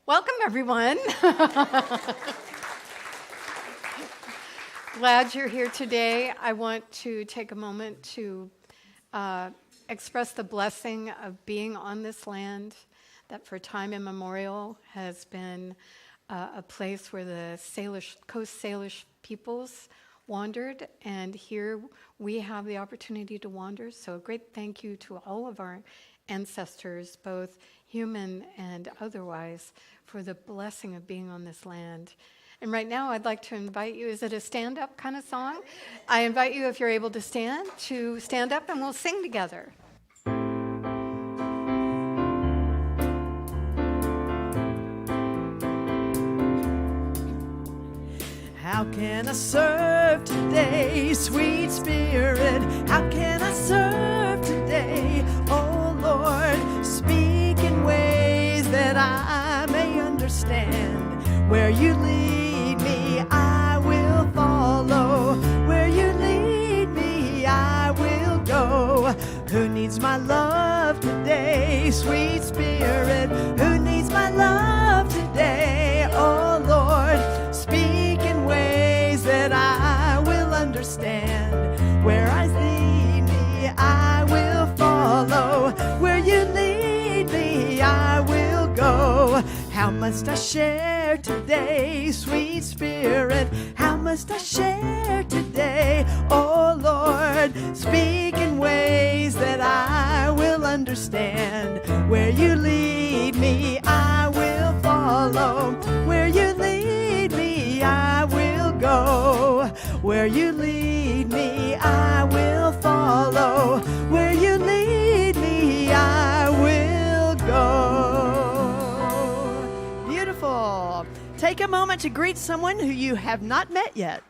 Welcome, everyone. Glad you're here today. I want to take a moment to express the blessing of being on this land that for time immemorial has been a place where the Coast Salish peoples wandered, and here we have the opportunity to wander. So a great thank you to all of our ancestors, both human and otherwise, for the blessing of being on this land. And right now I'd like to invite you, is it a stand-up kind of song? I invite you, if you're able to stand up and we'll sing together. How can I serve today, sweet Spirit? How can I serve today, oh Lord? Speak in ways that I may understand. Where you lead me, I will follow. Where you lead me, I will go. Who needs my love today, sweet Spirit? Who needs my love today, oh Lord? Speak in ways that I will understand. Where I lead me, I will follow. Where you lead me, I will go. How must I share today, sweet Spirit? How must I share today, oh Lord? Speak in ways that I will understand. Where you lead me, I will follow. Where you lead me, I will go. Where you lead me, I will follow. Where you lead me, I will go. Beautiful. Take a moment to greet someone who you have not met yet.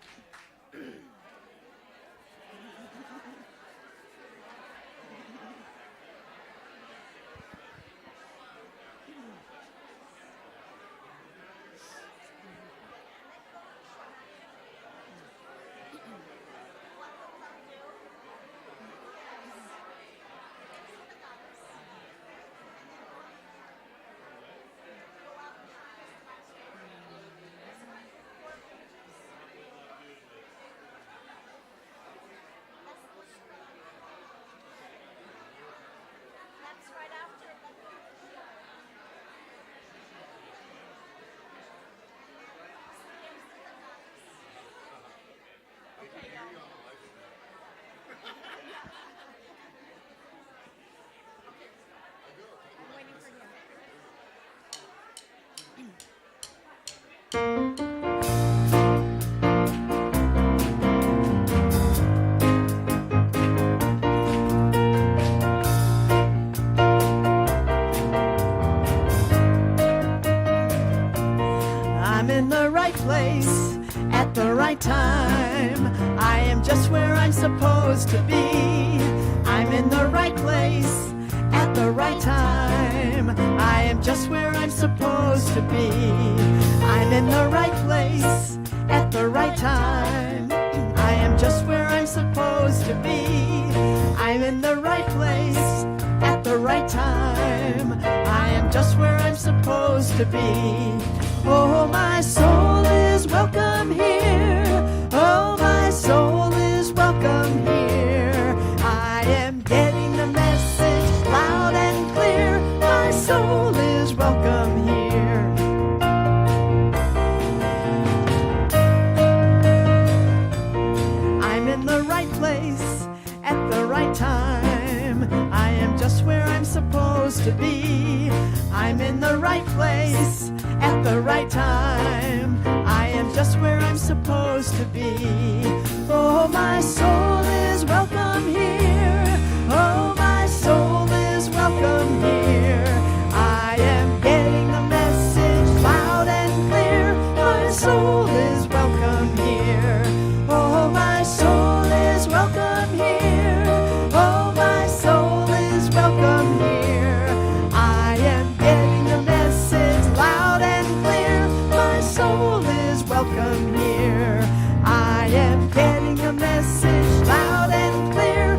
I'm in the right place at the right time. I am just where I'm supposed to be. I'm in the right place at the right time. I am just where I'm supposed to be. I'm in the right place at the right time. I am just where I'm supposed to be. I'm in the right place at the right time. I am just where I'm supposed to be. Oh, my soul is welcome here. Oh, my soul is welcome here. I am getting the message loud and clear. My soul is welcome here. I'm in the right place at the right time. I am just where I'm supposed to be. I'm in the right place at the right time. I am just where I'm supposed to be. Oh, my soul is welcome here. Oh, my soul is welcome here. I am getting the message loud and clear. My soul is welcome here. Oh, my soul is welcome here. Oh, my soul is welcome here. I am getting the message loud and clear. My soul is welcome here. I am getting the message loud and clear.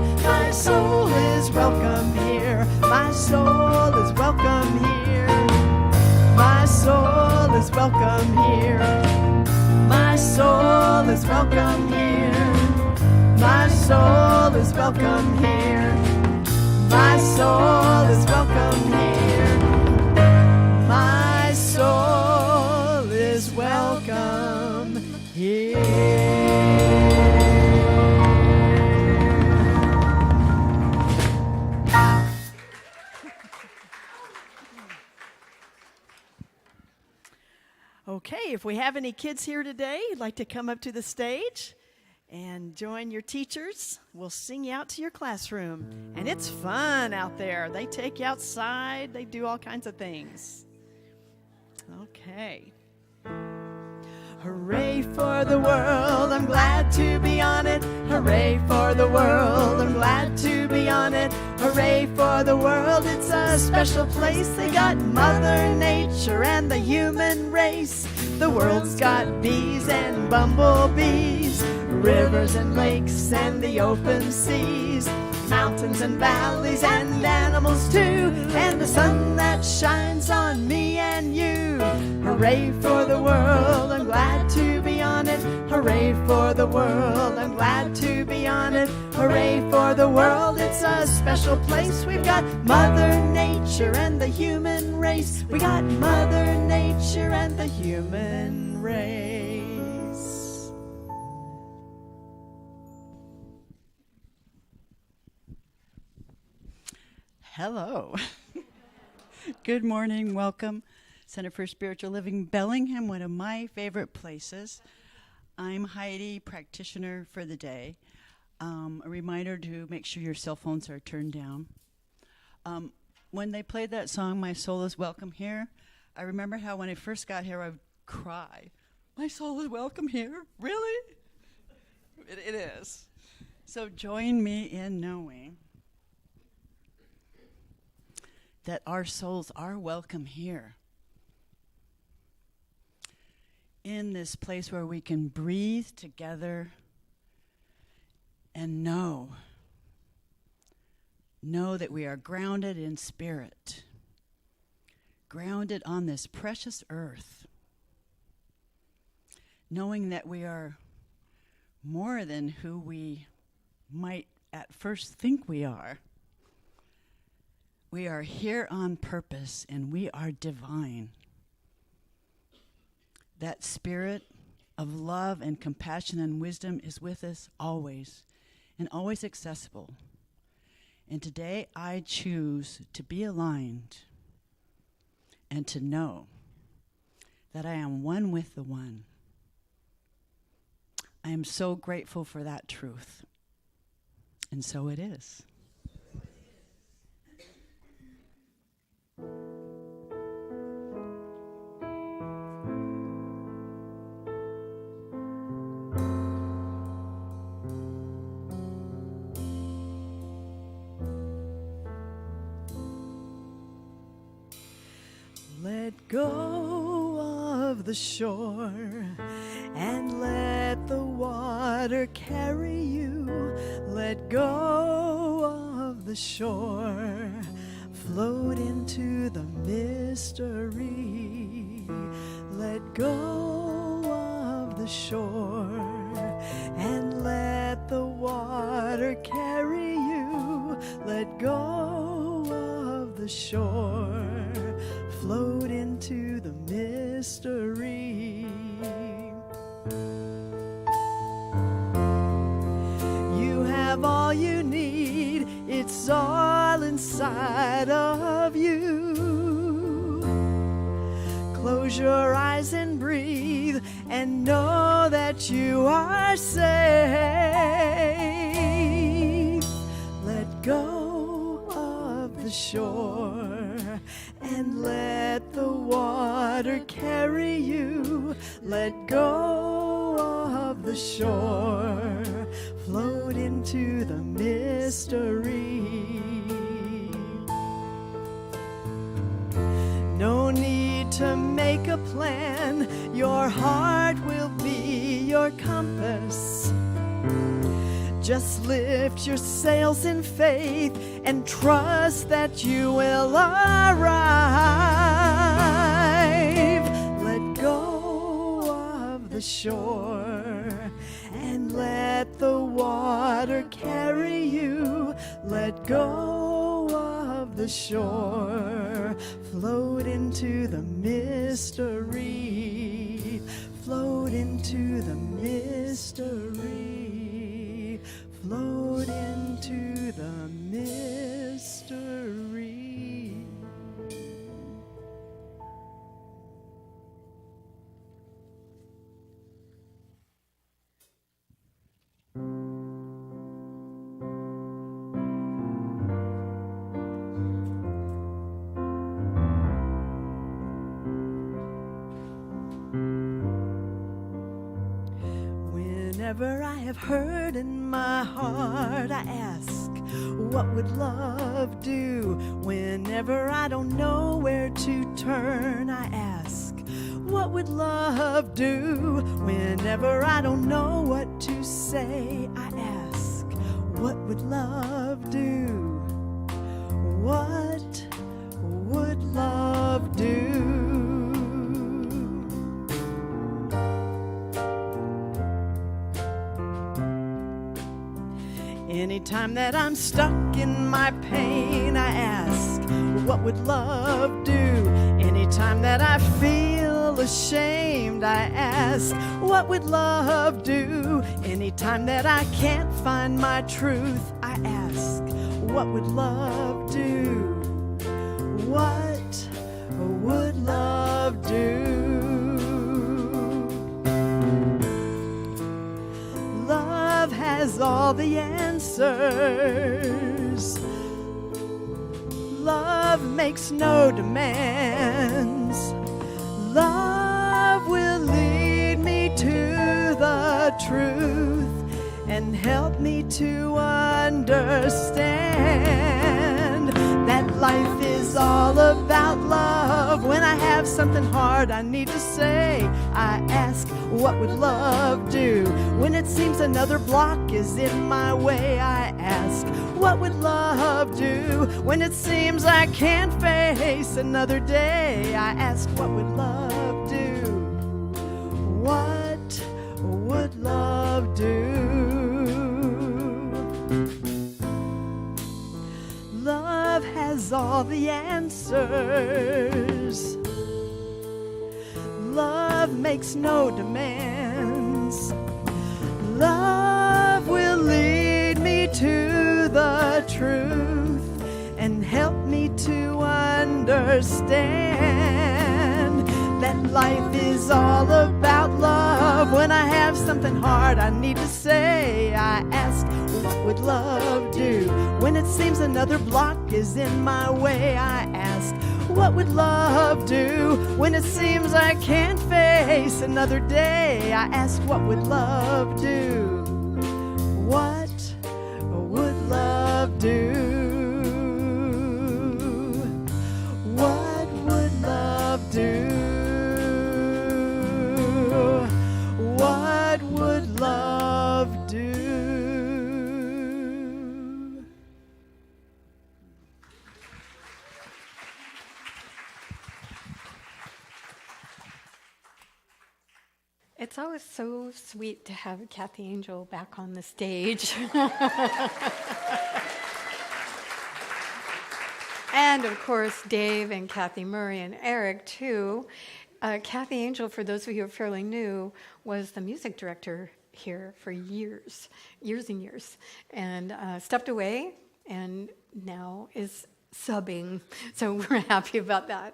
is welcome here. My soul is welcome here. My soul is welcome here. My soul is welcome here. My soul is welcome here. Okay, if we have any kids here today who'd like to come up to the stage and join your teachers, we'll sing you out to your classroom. And it's fun out there. They take you outside. They do all kinds of things. Okay. Hooray for the world, I'm glad to be on it. Hooray for the world, I'm glad to be on it. Hooray for the world, it's a special place. They got Mother Nature and the human race. The world's got bees and bumblebees, rivers and lakes and the open seas, mountains and valleys and animals too, and the sun that shines on me and you. Hooray for the world, I'm glad to be on it. Hooray for the world, I'm glad to be on it. Hooray for the world, it's a special place. We've got Mother Nature and the human race. We got Mother Nature and the human race. Hello. Good morning. Welcome. Center for Spiritual Living, Bellingham, one of my favorite places. I'm Heidi, practitioner for the day. A reminder to make sure your cell phones are turned down. When they played that song, My Soul is Welcome Here, I remember how when I first got here, I would cry. My soul is welcome here? Really? It is. So join me in knowing that our souls are welcome here. In this place where we can breathe together and know that we are grounded in spirit, grounded on this precious earth, knowing that we are more than who we might at first think we are. We are here on purpose, and we are divine. That spirit of love and compassion and wisdom is with us always, and always accessible. And today I choose to be aligned and to know that I am one with the one. I am so grateful for that truth. And so it is. Let go of the shore and let the water carry you. Let go of the shore, float into the mystery. Let go of the shore and let the water carry you. Let go of the shore, float into the mystery. You have all you need, it's all inside of you. Close your eyes and breathe and know that you are safe. Let go of the shore and let the water carry you. Let go of the shore, float into the mystery. No need to make a plan, your heart will be your compass. Just lift your sails in faith and trust that you will arrive. Let go go of the shore, float into the mystery, float into the mystery, float into the mystery. Whenever I have hurt in my heart, I ask, what would love do? Whenever I don't know where to turn, I ask, what would love do? Whenever I don't know what to say, I ask, what would love do? What would love do? Anytime that I'm stuck in my pain, I ask, what would love do? Anytime that I feel ashamed, I ask, what would love do? Anytime that I can't find my truth, I ask, what would love do? What would love do? Love has all the answers. Love makes no demands. Love will lead me to the truth and help me to understand that life is all about love. When I have something hard I need to say, I ask, what would love do? When it seems another block is in my way, I ask, what would love do? When it seems I can't face another day, I ask, what would love do? What would love do? Love has all the answers. Love makes no demands. Love will lead me to the truth and help me to understand that life is all about love. When I have something hard I need to say, I ask, what would love do? When it seems another block is in my way, I ask, what would love do? When it seems I can't face another day, I ask, what would love do? What would love do? What would love do? What would love do? It's always so sweet to have Kathy Angel back on the stage. And of course, Dave and Kathy Murray and Eric, too. Kathy Angel, for those of you who are fairly new, was the music director here for years and years, and stepped away and now is subbing. So we're happy about that.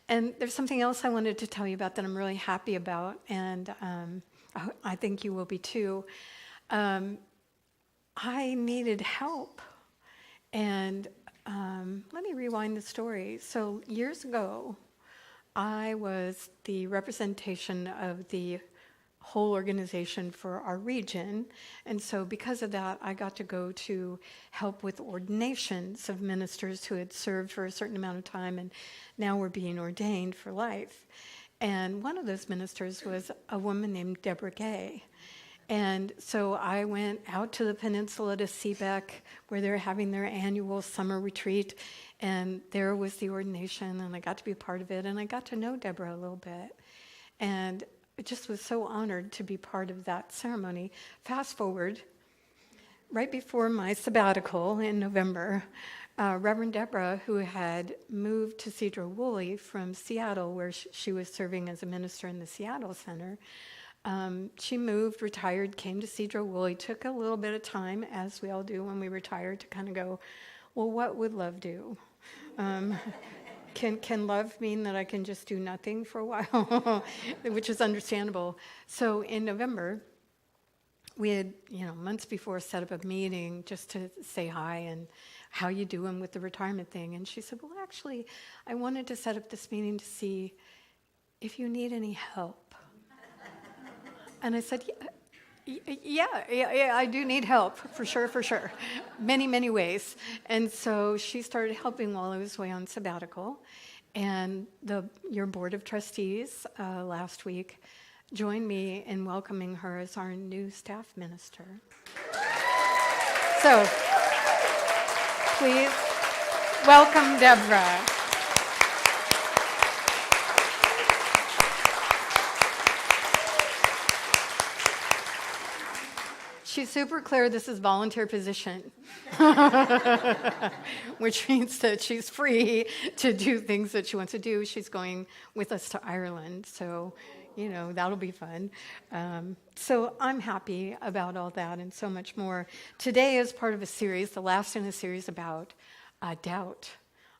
And there's something else I wanted to tell you about that I'm really happy about, and I think you will be too. I needed help, and let me rewind the story. So years ago, I was the representation of the whole organization for our region, and so because of that, I got to go to help with ordinations of ministers who had served for a certain amount of time and now were being ordained for life. And one of those ministers was a woman named Deborah Gay. And so I went out to the peninsula to Seebeck, where they're having their annual summer retreat, and there was the ordination, and I got to be a part of it, and I got to know Deborah a little bit. And I just was so honored to be part of that ceremony. Fast forward, right before my sabbatical in November, Reverend Deborah, who had moved to Cedro Woolley from Seattle, where she was serving as a minister in the Seattle Center, she moved, retired, came to Cedro Woolley, took a little bit of time, as we all do when we retire, to kind of go, well, what would love do? Can love mean that I can just do nothing for a while? Which is understandable. So in November, we had, months before set up a meeting just to say hi and how you doing with the retirement thing. And she said, well, actually, I wanted to set up this meeting to see if you need any help. And I said, yeah, I do need help, for sure. Many, many ways. And so she started helping while I was away on sabbatical. And your board of trustees last week joined me in welcoming her as our new staff minister. So, please welcome Deborah. She's super clear this is volunteer position, which means that she's free to do things that she wants to do. She's going with us to Ireland, so, that'll be fun. So I'm happy about all that and so much more. Today is part of a series, the last in a series about doubt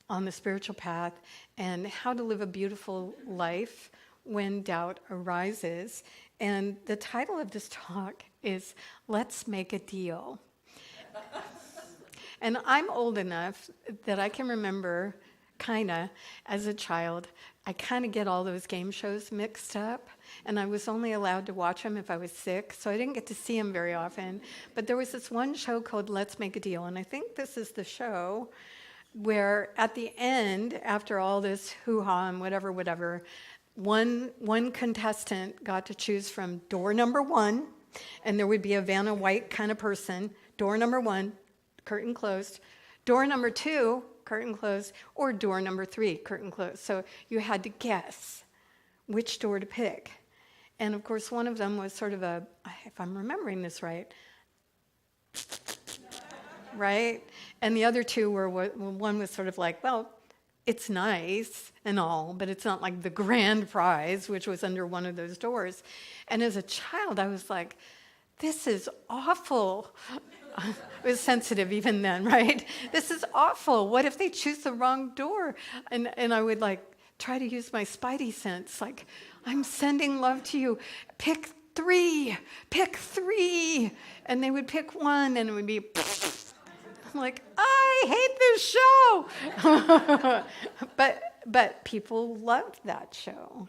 on the spiritual path and how to live a beautiful life when doubt arises. And the title of this talk is Let's Make a Deal. And I'm old enough that I can remember, as a child, I get all those game shows mixed up, and I was only allowed to watch them if I was sick, so I didn't get to see them very often. But there was this one show called Let's Make a Deal, and I think this is the show where at the end, after all this hoo-ha and whatever, one contestant got to choose from door number 1, and there would be a Vanna White kind of person. Door number 1, curtain closed. Door number 2, curtain closed. Or door number 3, curtain closed. So you had to guess which door to pick. And of course, one of them was sort of if I'm remembering this right, right? And the other two one was sort of like, well, it's nice and all, but it's not like the grand prize, which was under one of those doors. And as a child, I was like, this is awful. I was sensitive even then, right? This is awful. What if they choose the wrong door? And I would try to use my spidey sense, I'm sending love to you. Pick 3. And they would pick 1, and it would be... I'm like, I hate this show. But people loved that show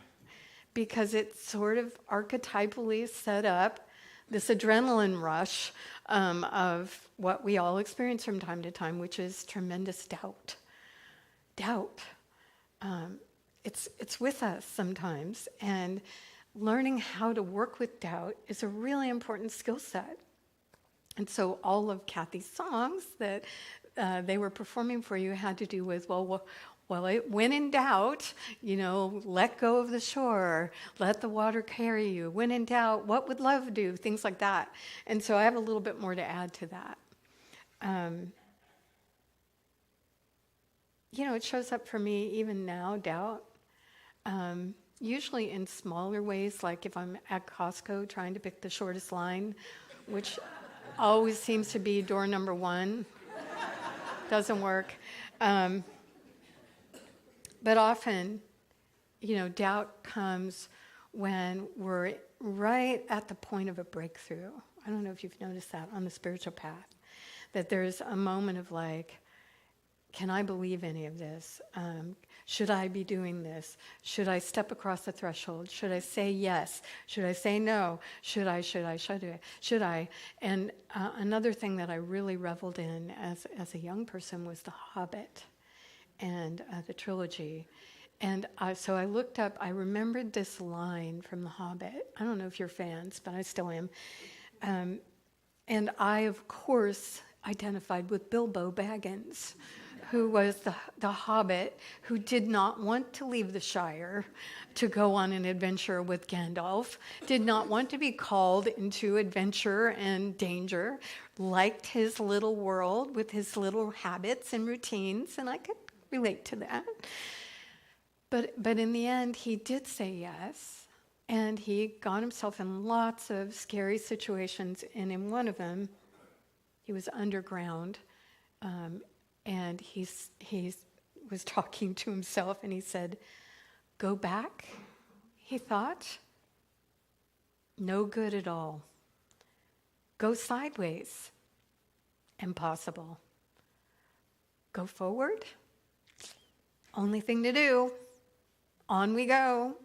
because it sort of archetypally set up this adrenaline rush of what we all experience from time to time, which is tremendous doubt. Doubt. It's with us sometimes, and learning how to work with doubt is a really important skill set. And so all of Kathy's songs that they were performing for you had to do with, when in doubt, let go of the shore, let the water carry you. When in doubt, what would love do? Things like that. And so I have a little bit more to add to that. It shows up for me even now, doubt. Usually in smaller ways, like if I'm at Costco trying to pick the shortest line, which always seems to be door number 1. Doesn't work. But often, doubt comes when we're right at the point of a breakthrough. I don't know if you've noticed that on the spiritual path, that there's a moment of can I believe any of this? Should I be doing this? Should I step across the threshold? Should I say yes? Should I say no? Should I? And another thing that I really reveled in as a young person was The Hobbit and the trilogy. And so I looked up, I remembered this line from The Hobbit. I don't know if you're fans, but I still am. And I, of course, identified with Bilbo Baggins, who was the hobbit who did not want to leave the Shire to go on an adventure with Gandalf, did not want to be called into adventure and danger, liked his little world with his little habits and routines, and I could relate to that. But in the end, he did say yes, and he got himself in lots of scary situations, and in one of them, he was underground, and he was talking to himself, and he said, "Go back," he thought. "No good at all. Go sideways. Impossible. Go forward. Only thing to do. On we go."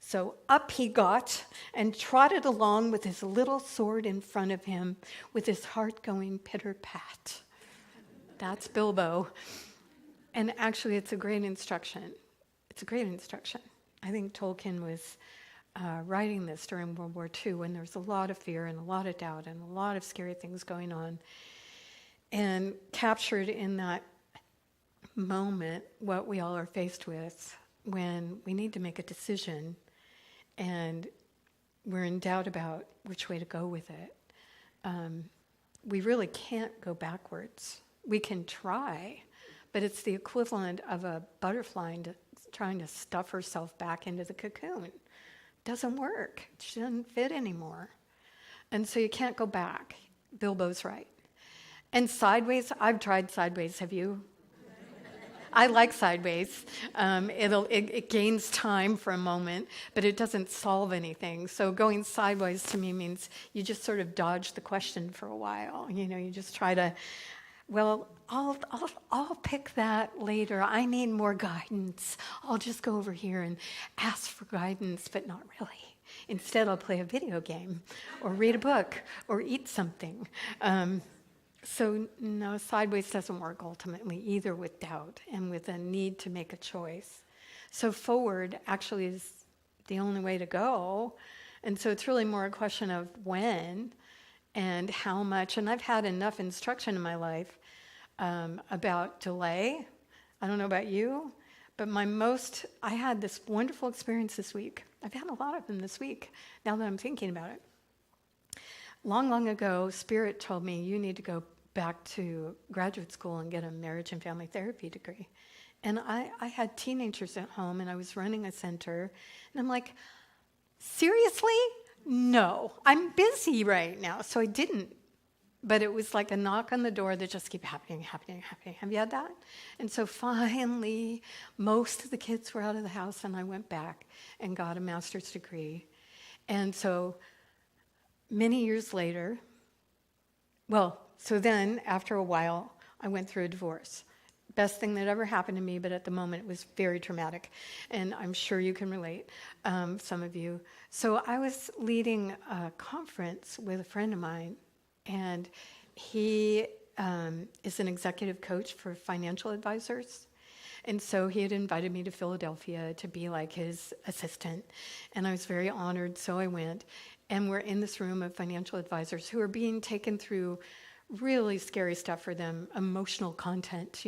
So up he got and trotted along with his little sword in front of him, with his heart going pitter-pat. That's Bilbo. And actually, it's a great instruction. It's a great instruction. I think Tolkien was writing this during World War II, when there was a lot of fear and a lot of doubt and a lot of scary things going on. And captured in that moment what we all are faced with when we need to make a decision and we're in doubt about which way to go with it. We really can't go backwards. We can try, but it's the equivalent of a butterfly trying to stuff herself back into the cocoon. Doesn't work. She doesn't fit anymore. And so you can't go back. Bilbo's right. And sideways, I've tried sideways. Have you? I like sideways. It gains time for a moment, but it doesn't solve anything. So going sideways to me means you just sort of dodge the question for a while. You just try to, well, I'll pick that later. I need more guidance. I'll just go over here and ask for guidance, but not really. Instead, I'll play a video game or read a book or eat something. So no, sideways doesn't work ultimately, either with doubt and with a need to make a choice. So forward actually is the only way to go. And so it's really more a question of when and how much. And I've had enough instruction in my life about delay. I don't know about you, but I had this wonderful experience this week. I've had a lot of them this week, now that I'm thinking about it. Long, long ago, Spirit told me, you need to go back to graduate school and get a marriage and family therapy degree. And I had teenagers at home, and I was running a center, and I'm like, seriously? No, I'm busy right now. So I didn't. But it was like a knock on the door that just kept happening. Have you had that? And so finally, most of the kids were out of the house, and I went back and got a master's degree. And so many years later, so then after a while, I went through a divorce. Best thing that ever happened to me, but at the moment it was very traumatic. And I'm sure you can relate, some of you. So I was leading a conference with a friend of mine, and he is an executive coach for financial advisors. And so he had invited me to Philadelphia to be like his assistant. And I was very honored, so I went. And we're in this room of financial advisors who are being taken through really scary stuff for them, emotional content,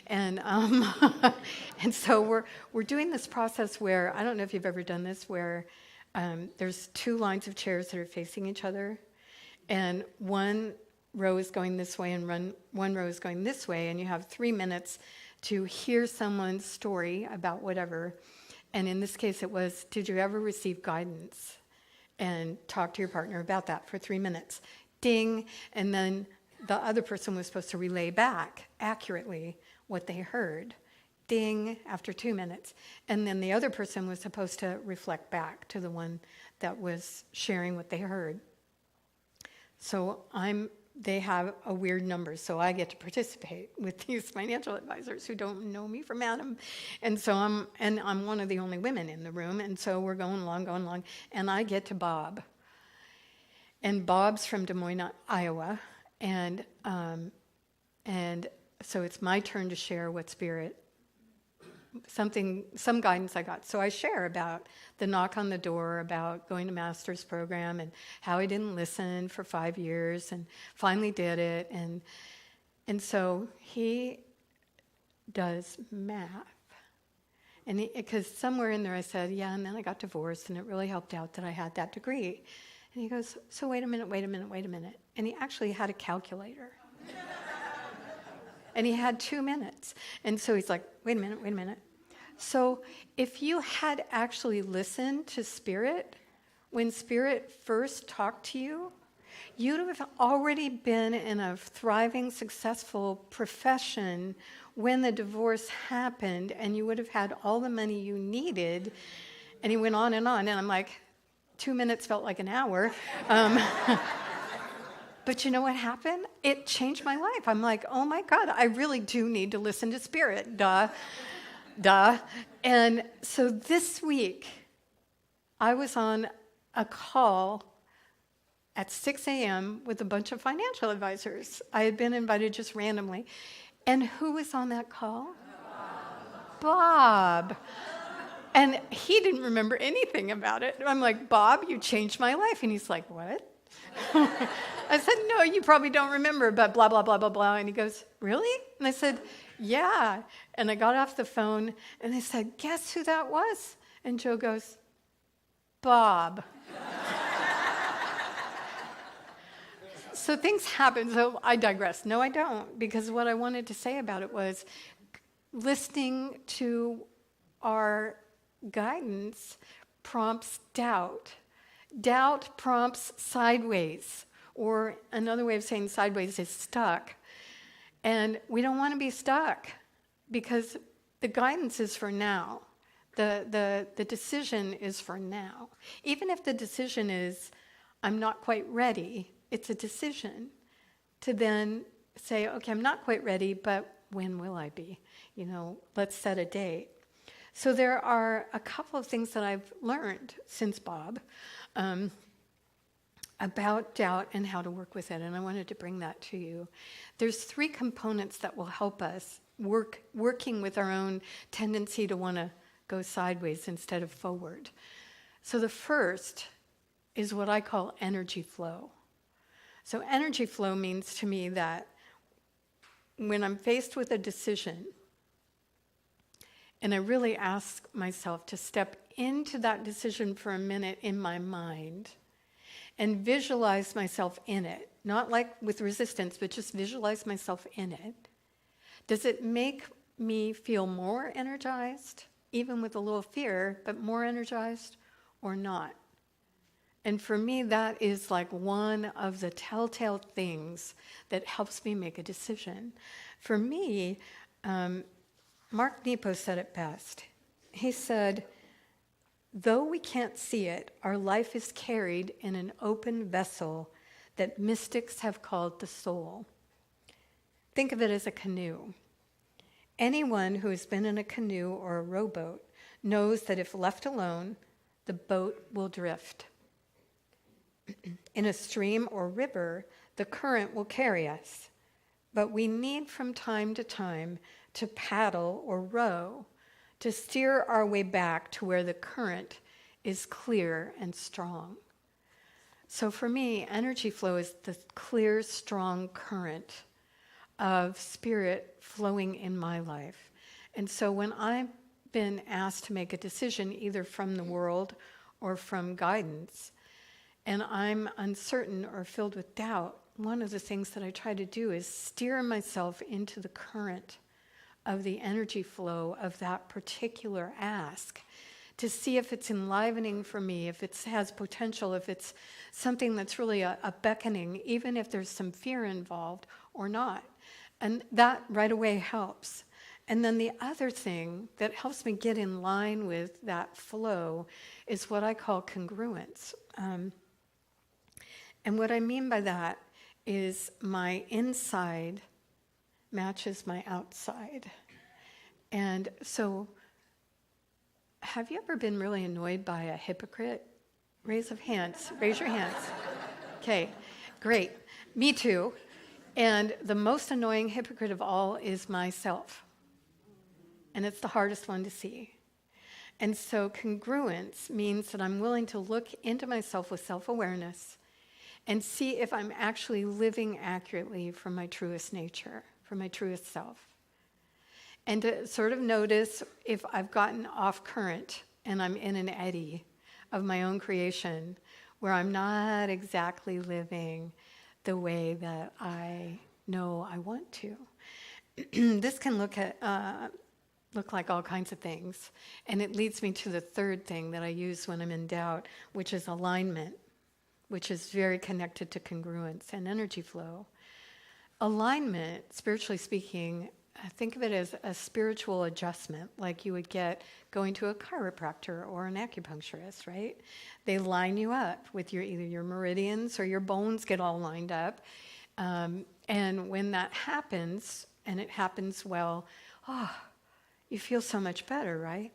And and so we're doing this process where, I don't know if you've ever done this, where there's two lines of chairs that are facing each other, and one row is going this way and one row is going this way, and you have 3 minutes to hear someone's story about whatever. And in this case, it was, did you ever receive guidance? And talk to your partner about that for 3 minutes. Ding. And then the other person was supposed to relay back accurately what they heard. Ding, after 2 minutes. And then the other person was supposed to reflect back to the one that was sharing what they heard. So they have a weird number, so I get to participate with these financial advisors who don't know me from Adam. And so I'm one of the only women in the room, and so we're going along, and I get to Bob. And Bob's from Des Moines, Iowa, and so it's my turn to share what Spirit, some guidance I got. So I share about the knock on the door, about going to master's program, and how I didn't listen for 5 years and finally did it. And so he does math. And because somewhere in there I said, yeah, and then I got divorced, and it really helped out that I had that degree. And he goes, so wait a minute. And he actually had a calculator. And he had 2 minutes. And so he's like, wait a minute. So if you had actually listened to Spirit, when Spirit first talked to you, you'd have already been in a thriving, successful profession when the divorce happened, and you would have had all the money you needed. And he went on, and I'm like, 2 minutes felt like an hour. But you know what happened? It changed my life. I'm like, oh my God, I really do need to listen to Spirit. Duh. And so this week, I was on a call at 6 a.m. with a bunch of financial advisors. I had been invited just randomly. And who was on that call? Bob. And he didn't remember anything about it. I'm like, Bob, you changed my life. And he's like, what? I said, no, you probably don't remember, but blah, blah, blah, blah, blah. And he goes, really? And I said, yeah. And I got off the phone, and I said, guess who that was? And Joe goes, Bob. So things happen. So I digress. No, I don't, because what I wanted to say about it was listening to our guidance prompts doubt. Doubt prompts sideways, or another way of saying sideways is stuck. And we don't want to be stuck because the guidance is for now. The decision is for now. Even if the decision is, I'm not quite ready, it's a decision to then say, okay, I'm not quite ready, but when will I be? Let's set a date. So there are a couple of things that I've learned since Bob about doubt and how to work with it, and I wanted to bring that to you. There's 3 components that will help us working with our own tendency to want to go sideways instead of forward. So the first is what I call energy flow. So energy flow means to me that when I'm faced with a decision, and I really ask myself to step into that decision for a minute in my mind and visualize myself in it, not like with resistance, but just visualize myself in it. Does it make me feel more energized, even with a little fear, but more energized or not? And for me, that is like one of the telltale things that helps me make a decision. For me, Mark Nepo said it best. He said, though we can't see it, our life is carried in an open vessel that mystics have called the soul. Think of it as a canoe. Anyone who has been in a canoe or a rowboat knows that if left alone, the boat will drift. In a stream or river, the current will carry us, but we need from time to time to paddle or row to steer our way back to where the current is clear and strong. So for me, energy flow is the clear, strong current of Spirit flowing in my life. And so when I've been asked to make a decision, either from the world or from guidance, and I'm uncertain or filled with doubt, one of the things that I try to do is steer myself into the current of the energy flow of that particular ask to see if it's enlivening for me, if it has potential, if it's something that's really a beckoning, even if there's some fear involved or not. And that right away helps. And then the other thing that helps me get in line with that flow is what I call congruence. And what I mean by that is my inside matches my outside. And so, have you ever been really annoyed by a hypocrite? Raise your hands. Okay, great. Me too. And the most annoying hypocrite of all is myself. And it's the hardest one to see. And so congruence means that I'm willing to look into myself with self-awareness and see if I'm actually living accurately from my truest nature, from my truest self. And to sort of notice if I've gotten off current and I'm in an eddy of my own creation, where I'm not exactly living the way that I know I want to. This can look like all kinds of things. And it leads me to the third thing that I use when I'm in doubt, which is alignment, which is very connected to congruence and energy flow. Alignment, spiritually speaking, think of it as a spiritual adjustment, like you would get going to a chiropractor or an acupuncturist, right? They line you up with either your meridians or your bones get all lined up. And when that happens, and it happens well, you feel so much better, right?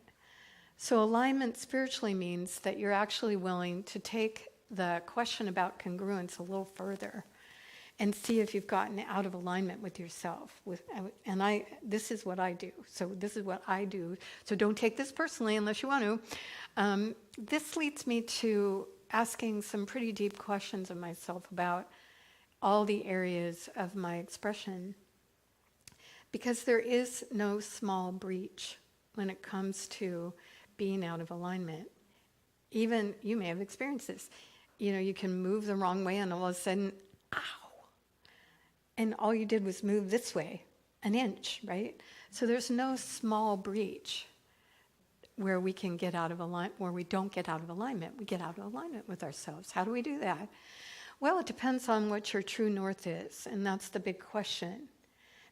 So alignment spiritually means that you're actually willing to take the question about congruence a little further and see if you've gotten out of alignment with yourself. This is what I do. So this is what I do. So don't take this personally unless you want to. This leads me to asking some pretty deep questions of myself about all the areas of my expression. Because there is no small breach when it comes to being out of alignment. Even, you may have experienced this. You can move the wrong way and all of a sudden, ow. And all you did was move this way, an inch, right? So there's no small breach where we can get out of alignment, where we don't get out of alignment. We get out of alignment with ourselves. How do we do that? Well, it depends on what your true north is, and that's the big question.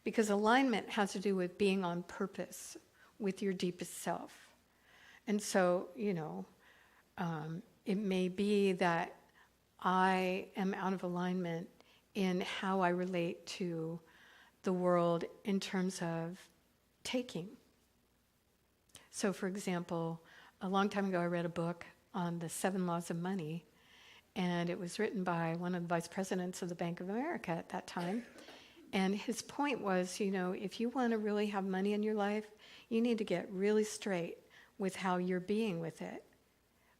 Because alignment has to do with being on purpose with your deepest self. And so, it may be that I am out of alignment in how I relate to the world in terms of taking. So, for example, a long time ago I read a book on the 7 laws of money, and it was written by one of the vice presidents of the Bank of America at that time. And his point was, if you want to really have money in your life, you need to get really straight with how you're being with it.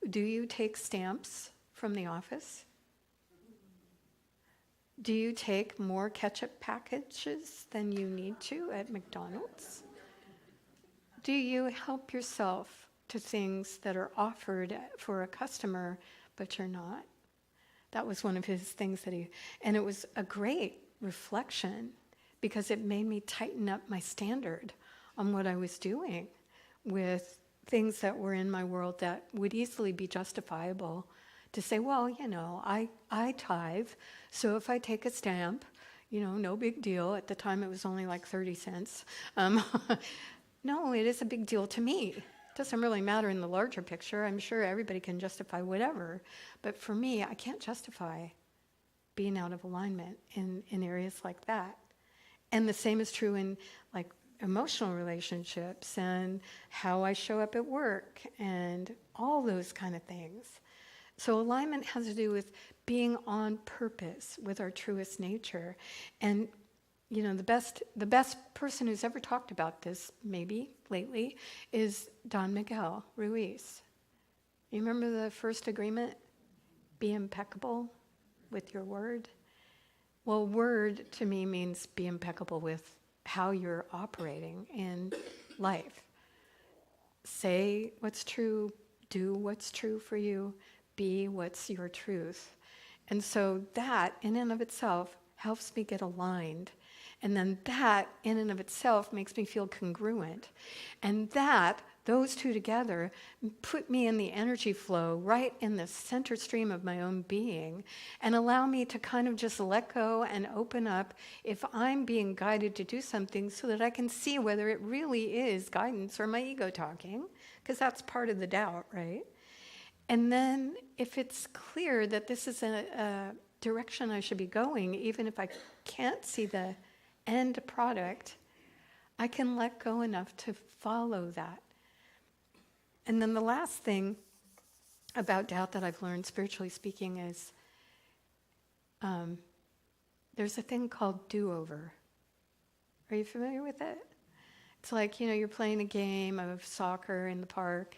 Do you take stamps from the office? Do you take more ketchup packages than you need to at McDonald's? Do you help yourself to things that are offered for a customer, but you're not? That was one of his things and it was a great reflection because it made me tighten up my standard on what I was doing with things that were in my world that would easily be justifiable to say, well, I tithe, so if I take a stamp, no big deal. At the time it was only like 30 cents. No, it is a big deal to me. It doesn't really matter in the larger picture. I'm sure everybody can justify whatever. But for me, I can't justify being out of alignment in areas like that. And the same is true in like emotional relationships and how I show up at work and all those kind of things. So alignment has to do with being on purpose with our truest nature. And the best person who's ever talked about this, maybe lately, is Don Miguel Ruiz. You remember the first agreement? Be impeccable with your word. Well, word to me means be impeccable with how you're operating in life. Say what's true, do what's true for you, be what's your truth. And so that, in and of itself, helps me get aligned. And then that, in and of itself, makes me feel congruent. And those two together, put me in the energy flow right in the center stream of my own being and allow me to kind of just let go and open up if I'm being guided to do something so that I can see whether it really is guidance or my ego talking, because that's part of the doubt, right? And then if it's clear that this is a direction I should be going, even if I can't see the end product, I can let go enough to follow that. And then the last thing about doubt that I've learned, spiritually speaking, is there's a thing called do-over. Are you familiar with it? It's like, you're playing a game of soccer in the park,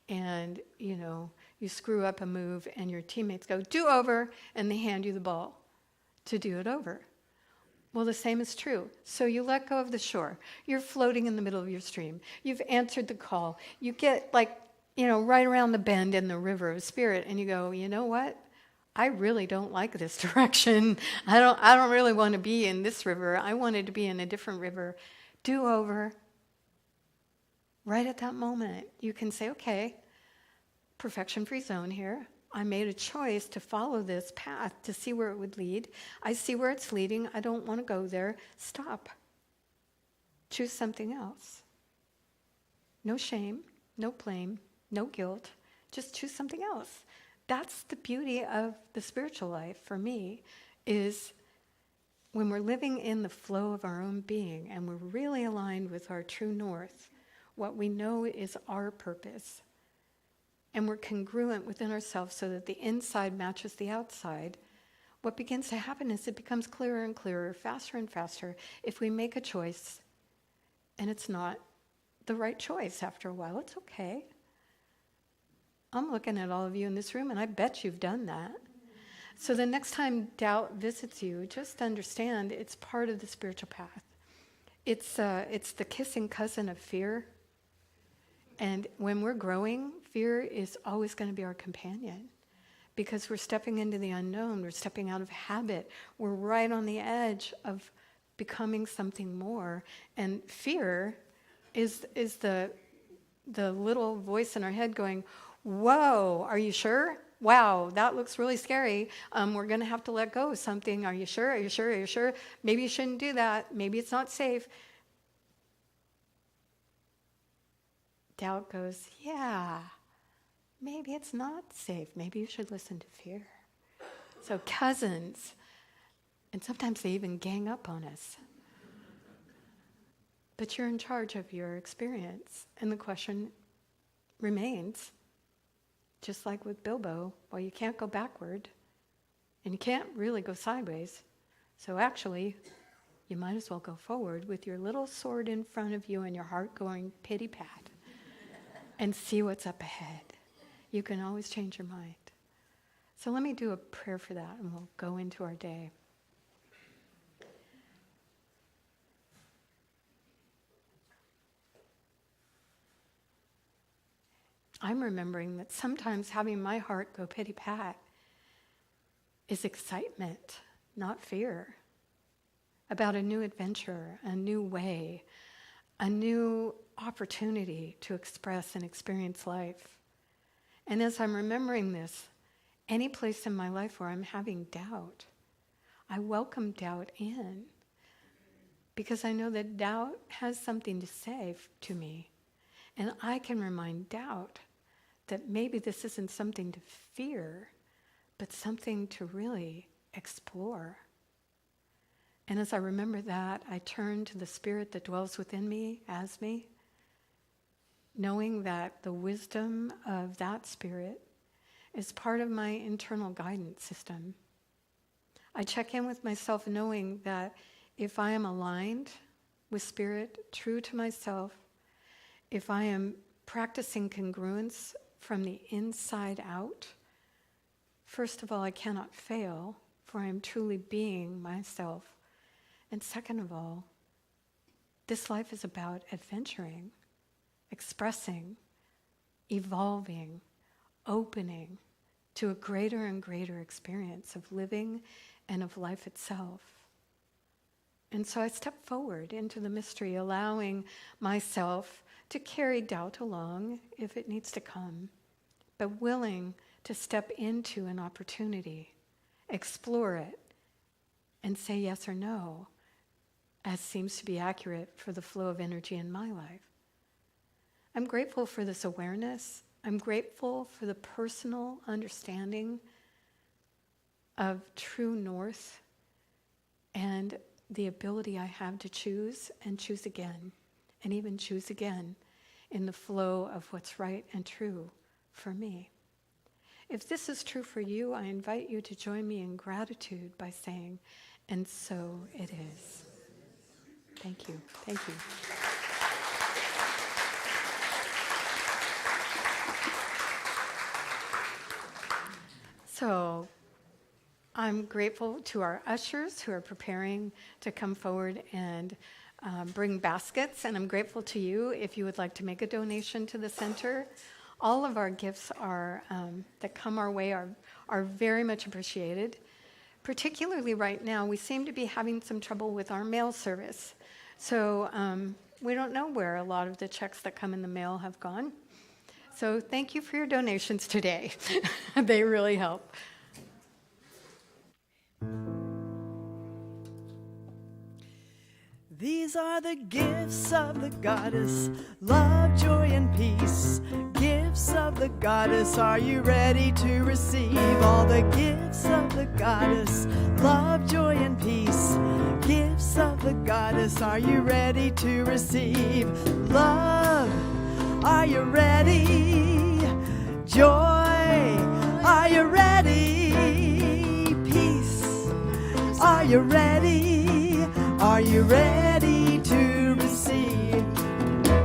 and, you screw up a move, and your teammates go, do-over, and they hand you the ball to do it over. Well, the same is true. So you let go of the shore. You're floating in the middle of your stream. You've answered the call. You get right around the bend in the river of spirit, and you go, you know what? I really don't like this direction. I don't really want to be in this river. I wanted to be in a different river. Do over. Right at that moment, you can say, okay, perfection-free zone here. I made a choice to follow this path to see where it would lead. I see where it's leading. I don't want to go there. Stop. Choose something else. No shame, no blame, no guilt. Just choose something else. That's the beauty of the spiritual life for me, is when we're living in the flow of our own being and we're really aligned with our true north, what we know is our purpose, and we're congruent within ourselves so that the inside matches the outside, what begins to happen is it becomes clearer and clearer, faster and faster, if we make a choice and it's not the right choice after a while. It's okay. I'm looking at all of you in this room, and I bet you've done that. So the next time doubt visits you, just understand it's part of the spiritual path. It's the kissing cousin of fear. And when we're growing, fear is always going to be our companion, because we're stepping into the unknown. We're stepping out of habit. We're right on the edge of becoming something more. And fear is the little voice in our head going, whoa, are you sure? Wow, that looks really scary. We're going to have to let go of something. Are you sure? Are you sure? Are you sure? Maybe you shouldn't do that. Maybe it's not safe. Doubt goes, yeah, maybe it's not safe. Maybe you should listen to fear. So cousins, and sometimes they even gang up on us. But you're in charge of your experience. And the question remains, just like with Bilbo, well, you can't go backward, and you can't really go sideways. So actually, you might as well go forward with your little sword in front of you and your heart going pity-pat and see what's up ahead. You can always change your mind. So let me do a prayer for that, and we'll go into our day. I'm remembering that sometimes having my heart go pity-pat is excitement, not fear, about a new adventure, a new way, a new opportunity to express and experience life. And as I'm remembering this, any place in my life where I'm having doubt, I welcome doubt in, because I know that doubt has something to say to me. And I can remind doubt that maybe this isn't something to fear, but something to really explore. And as I remember that, I turn to the spirit that dwells within me, as me, knowing that the wisdom of that spirit is part of my internal guidance system. I check in with myself knowing that if I am aligned with spirit, true to myself, if I am practicing congruence from the inside out, first of all, I cannot fail, for I am truly being myself. And second of all, this life is about adventuring, expressing, evolving, opening to a greater and greater experience of living and of life itself. And so I step forward into the mystery, allowing myself to carry doubt along if it needs to come, but willing to step into an opportunity, explore it, and say yes or no, as seems to be accurate for the flow of energy in my life. I'm grateful for this awareness. I'm grateful for the personal understanding of true north and the ability I have to choose and choose again, and even choose again in the flow of what's right and true for me. If this is true for you, I invite you to join me in gratitude by saying, and so it is. Thank you. Thank you. So I'm grateful to our ushers who are preparing to come forward and bring baskets, and I'm grateful to you if you would like to make a donation to the center. all of our gifts that come our way are very much appreciated. Particularly right now, we seem to be having some trouble with our mail service. So we don't know where a lot of the checks that come in the mail have gone. So thank you for your donations today. They really help. These are the gifts of the goddess, love, joy, and peace. Gifts of the goddess, are you ready to receive all the gifts of the goddess, love, joy, and peace? Gifts of the goddess, are you ready to receive love? Are you ready? Joy, are you ready? Peace, are you ready? Are you ready to receive?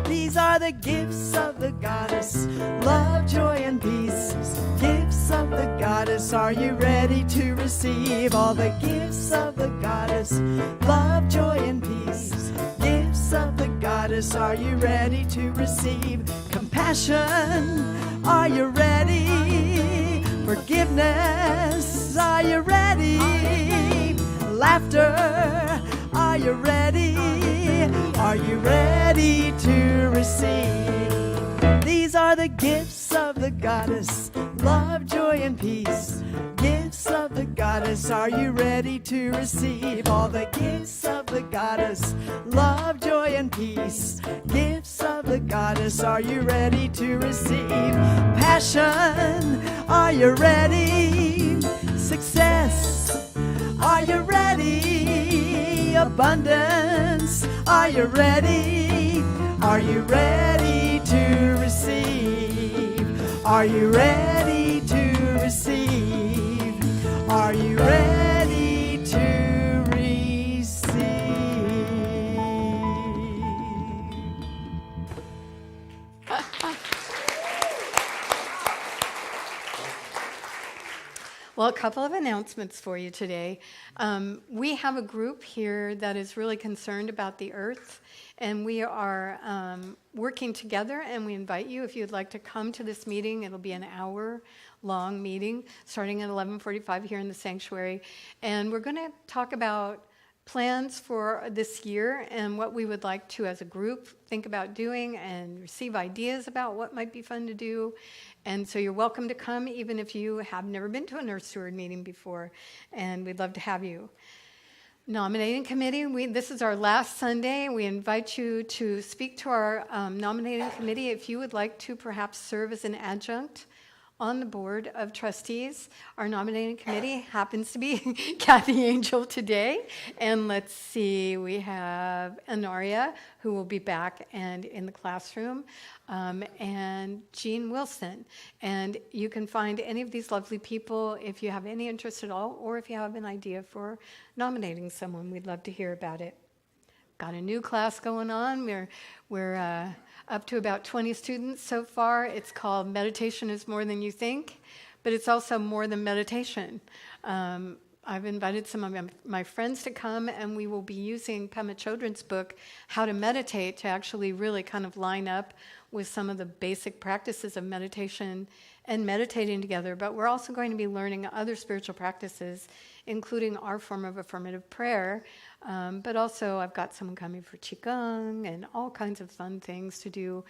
These are the gifts of the goddess, love, joy, and peace. Gifts of the goddess, are you ready to receive all the gifts of the goddess, love, joy, and peace? Gifts of the goddess, are you ready to receive compassion? Are you ready? Forgiveness, are you ready? Laughter, are you ready? Are you ready to receive? These are the gifts of the goddess, love, joy, and peace. Gifts of the goddess, are you ready to receive all the gifts of the goddess, love, joy, and peace? Gifts of the goddess, are you ready to receive passion? Are you ready? Success, are you ready? Abundance, are you ready? Are you ready to receive? Are you ready to receive? Are you ready to receive? Well, a couple of announcements for you today. We have a group here that is really concerned about the earth, and we are working together, and we invite you, if you'd like to come to this meeting. It'll be an hour-long meeting starting at 11:45 here in the sanctuary, and we're going to talk about plans for this year and what we would like to, as a group, think about doing and receive ideas about what might be fun to do. And so you're welcome to come, even if you have never been to a Nurse Steward meeting before, and we'd love to have you. Nominating committee, this is our last Sunday. We invite you to speak to our nominating committee if you would like to perhaps serve as an adjunct on the board of trustees. Our nominating committee happens to be Kathy Angel today. And let's see, we have Andrea, who will be back and in the classroom, and Jean Wilson. And you can find any of these lovely people if you have any interest at all, or if you have an idea for nominating someone. We'd love to hear about it. Got a new class going on. We're up to about 20 students so far. It's called Meditation is More Than You Think, but it's also more than meditation. I've invited some of my friends to come, and we will be using Pema Chodron's book, How to Meditate, to actually really kind of line up with some of the basic practices of meditation and meditating together. But we're also going to be learning other spiritual practices, including our form of affirmative prayer. But also I've got someone coming for Qigong and all kinds of fun things to do.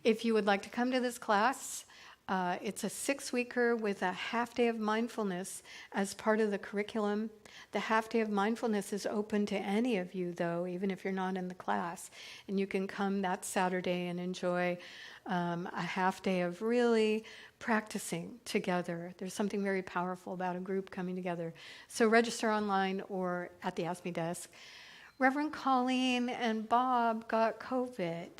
If you would like to come to this class, it's a 6-weeker with a half day of mindfulness as part of the curriculum. The half day of mindfulness is open to any of you, though, even if you're not in the class. And you can come that Saturday and enjoy a half day of really practicing together. There's something very powerful about a group coming together. So register online or at the Ask Me desk. Reverend Colleen and Bob got COVID,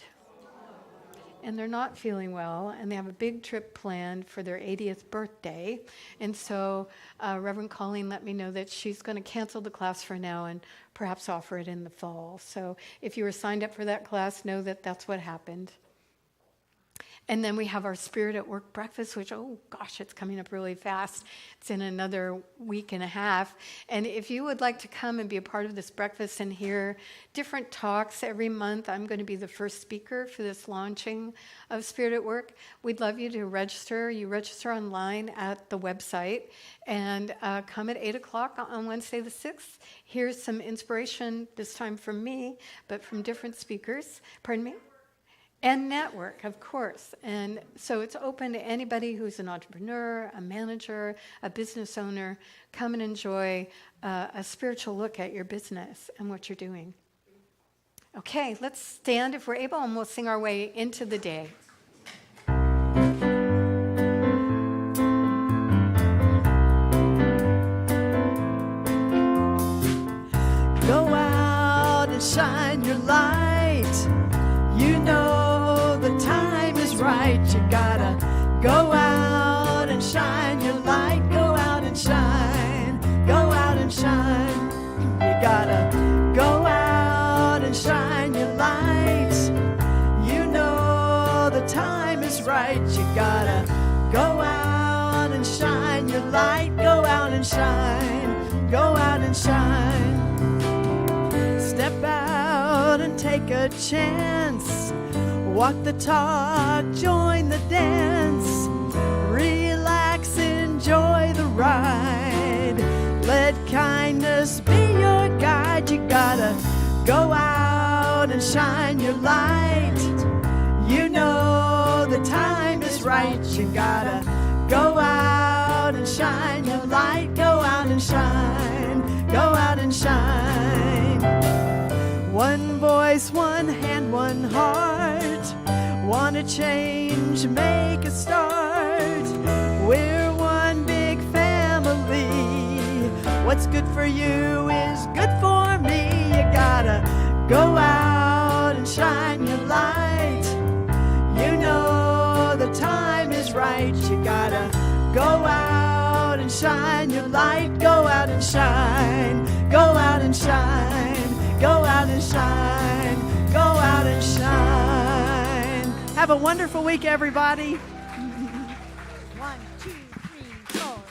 and they're not feeling well, and they have a big trip planned for their 80th birthday. And so Reverend Colleen let me know that she's going to cancel the class for now and perhaps offer it in the fall. So if you were signed up for that class, know that that's what happened. And then we have our Spirit at Work breakfast, which, oh gosh, it's coming up really fast. It's in another week and a half. And if you would like to come and be a part of this breakfast and hear different talks every month, I'm going to be the first speaker for this launching of Spirit at Work. We'd love you to register. You register online at the website and come at 8 o'clock on Wednesday the 6th. Here's some inspiration, this time from me, but from different speakers. Pardon me? And network, of course. And so it's open to anybody who's an entrepreneur, a manager, a business owner. Come and enjoy a spiritual look at your business and what you're doing. Okay, let's stand if we're able, and we'll sing our way into the day. Go out and shine your light. You know the time is right. You gotta go out and shine your light. Go out and shine. Go out and shine. You gotta go out and shine your light. You know the time is right. You gotta go out and shine your light. Go out and shine. Go out and shine. Step out and take a chance. Walk the talk, join the dance. Relax, enjoy the ride. Let kindness be your guide. You gotta go out and shine your light. You know the time is right. You gotta go out and shine your light. Go out and shine. Go out and shine. One voice, one hand, one heart. Wanna change, make a start. We're one big family. What's good for you is good for me. You gotta go out and shine your light. You know the time is right. You gotta go out and shine your light. Go out and shine. Go out and shine. Go out and shine. Go out and shine. Have a wonderful week, everybody. 1, 2, 3, 4.